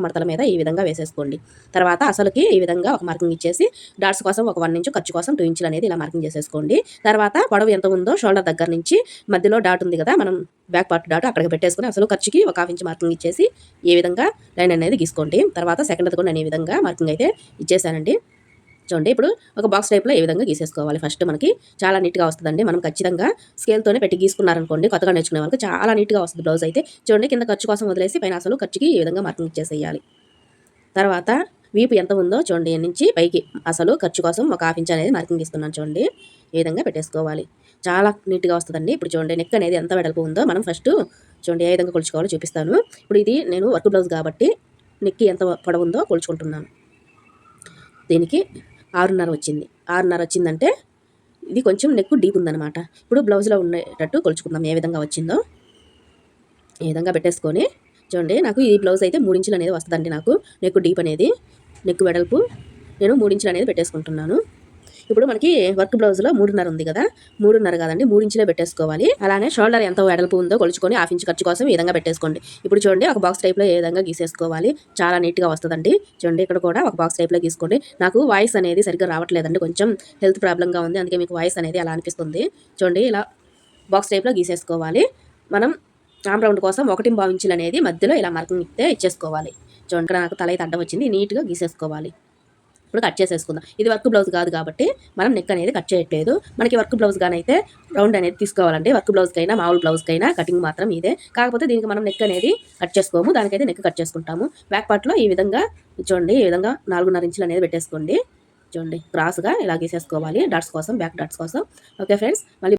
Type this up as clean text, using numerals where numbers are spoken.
మడతల మీద ఈ విధంగా వేసేసుకోండి. తర్వాత అసలుకి ఈ విధంగా ఒక మార్కింగ్ ఇచ్చేసి డాట్స్ కోసం ఒక 1 ఇంచు, ఖర్చు కోసం 2 ఇంచులు అనేది ఇలా మార్కింగ్ చేసేసుకోండి. తర్వాత పొడవు ఎంత ఉందో షోల్డర్ దగ్గర నుంచి మధ్యలో డాట్ ఉంది కదా, మనం బ్యాక్ పార్ట్ డాట్ అక్కడికి పెట్టేసుకుని అసలు ఖర్చుకి ఒక 1/2 ఇంచు మార్కింగ్ ఇచ్చేసి ఈ విధంగా లైన్ అనేది గీసుకోండి. తర్వాత సెకండ్ కూడా నేను ఈ విధంగా మార్కింగ్ అయితే ఇచ్చేసానండి. చూడండి, ఇప్పుడు ఒక బాక్స్ టైప్లో ఈ విధంగా గీసేసుకోవాలి. ఫస్ట్ మనకి చాలా నీట్గా వస్తుందండి. మనం ఖచ్చితంగా స్కేల్తోనే పెట్టి గీసుకున్నారనుకోండి, కొత్తగా నేర్చుకునే వాళ్ళకి చాలా నీట్గా వస్తుంది బ్లౌజ్ అయితే. చూడండి, కింద ఖర్చు కోసం వదిలేసి పైన అసలు ఖర్చుకి ఈ విధంగా మార్కింగ్ ఇచ్చేసేయాలి. తర్వాత వీపు ఎంత ఉందో చూడండి, నుంచి పైకి అసలు ఖర్చు కోసం ఒక 1/2 ఇంచ్ అనేది మార్కింగ్ ఇస్తున్నాను. చూడండి, ఈ విధంగా పెట్టేసుకోవాలి. చాలా నీట్గా వస్తుందండి. ఇప్పుడు చూడండి, నెక్ అనేది ఎంత వెడల్పు ఉందో మనం ఫస్ట్ చూడండి ఏ విధంగా కొలుచుకోవాలో చూపిస్తాను. ఇప్పుడు ఇది నేను వర్క్ బ్లౌజ్ కాబట్టి నెక్కి ఎంత పొడవు ఉందో కొలుచుకుంటున్నాను. దీనికి 6.5 వచ్చింది. 6.5 వచ్చిందంటే ఇది కొంచెం నెక్ డీప్ ఉందన్నమాట. ఇప్పుడు బ్లౌజ్లో ఉండేటట్టు కొలుచుకుందాం ఏ విధంగా వచ్చిందో. ఈ విధంగా పెట్టేసుకొని చూడండి, నాకు ఈ బ్లౌజ్ అయితే 3 ఇంచులు అనేది వస్తుందండి. నాకు నెక్ డీప్ అనేది, నెక్ వెడల్పు నేను 3 ఇంచులు అనేది పెట్టేసుకుంటున్నాను. ఇప్పుడు మనకి వర్క్ బ్లౌజ్లో 3.5 ఉంది కదా, 3.5 కాదండి 3 ఇంచులే పెట్టేసుకోవాలి. అలానే షోల్డర్ ఎంత వెడల్పు ఉందో కొలుచుకొని 1/2 ఇంచ్ ఖర్చు కోసం ఈ విధంగా పెట్టేసుకోండి. ఇప్పుడు చూడండి, ఒక బాక్స్ టైప్లో ఏ విధంగా గీసేసుకోవాలి. చాలా నీట్గా వస్తుందండి. చూడండి, ఇక్కడ కూడా ఒక బాక్స్ టైప్లో గీసుకోండి. నాకు వాయిస్ అనేది సరిగ్గా రావట్లేదండి, కొంచెం హెల్త్ ప్రాబ్లంగా ఉంది, అందుకే మీకు వాయిస్ అనేది అలా అనిపిస్తుంది. చూడండి, ఇలా బాక్స్ టైప్లో గీసేసుకోవాలి. మనం ఆమ్ రౌండ్ కోసం 1.5 ఇంచులు అనేది మధ్యలో ఇలా మార్కింగ్ ఇచ్చేసుకోవాలి. చూడండి, ఇక్కడ నాకు తల అయితే అడ్డం వచ్చింది, నీట్గా గీసేసుకోవాలి. ఇప్పుడు కట్ చేసేసుకుందాం. ఇది వర్క్ బ్లౌజ్ కాదు కాబట్టి మనం నెక్ అనేది కట్ చేయట్లేదు. మనకి వర్క్ బ్లౌజ్ గానైతే రౌండ్ అనేది తీసుకోవాలండి. వర్క్ బ్లౌజ్కైనా మామూలు బ్లౌజ్కైనా కటింగ్ మాత్రం ఇదే. కాకపోతే దీనికి మనం నెక్ అనేది కట్ చేసుకోము, దానికైతే నెక్ కట్ చేసుకుంటాము. బ్యాక్ పార్ట్లో ఈ విధంగా చూడండి, ఈ విధంగా 4.5 ఇంచులు అనేది పెట్టేసుకోండి. చూడండి, క్రాస్గా ఇలా గీసేసుకోవాలి డాట్స్ కోసం, బ్యాక్ డాట్స్ కోసం. ఓకే ఫ్రెండ్స్, మళ్ళీ